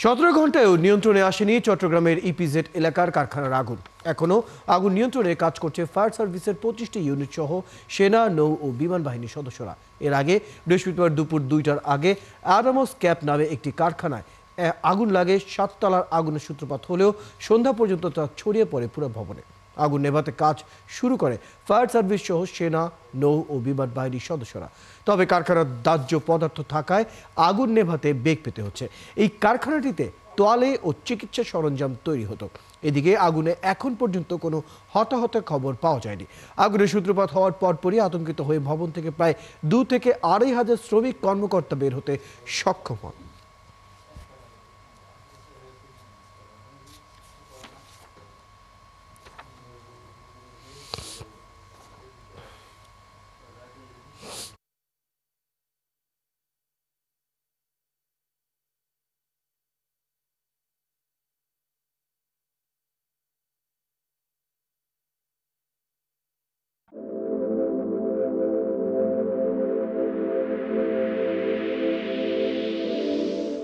17 ঘন্টায়ও নিয়ন্ত্রণে আসেনি চট্টগ্রামের ইপিজেড এলাকার কারখানার আগুন। এখনও আগুন নিয়ন্ত্রণে কাজ করছে ফায়ার সার্ভিসের 25টি ইউনিট সহ সেনা, নৌ ও বিমান বাহিনীর সদস্যরা। এর আগে বৃহস্পতিবার দুপুর 2টার আগে অ্যাডামস ক্যাপ নামে একটি কারখানায় আগুন লাগে। 7 তলার আগুনের সূত্রপাত হলেও সন্ধ্যা পর্যন্ত তা ছড়িয়ে পড়ে পুরো ভবনে। আগুন নেভাতে কাজ শুরু করে ফায়ার সার্ভিস সহ সেনা, নৌ ও বিমান বাহিনীর সদস্যরা। তবে কারখানার দাহ্য পদার্থ থাকায় আগুন নেভাতে বেগ পেতে হচ্ছে। এই কারখানাটিতে তোয়ালে ও চিকিৎসা সরঞ্জাম তৈরি হতো। এদিকে আগুনে এখন পর্যন্ত কোনো হতাহতের খবর পাওয়া যায়নি। আগুনের সূত্রপাত হওয়ার পরপরই আতঙ্কিত হয়ে ভবন থেকে প্রায় 2 থেকে 2.5 হাজার শ্রমিক কর্মকর্তা বের হতে সক্ষম হন।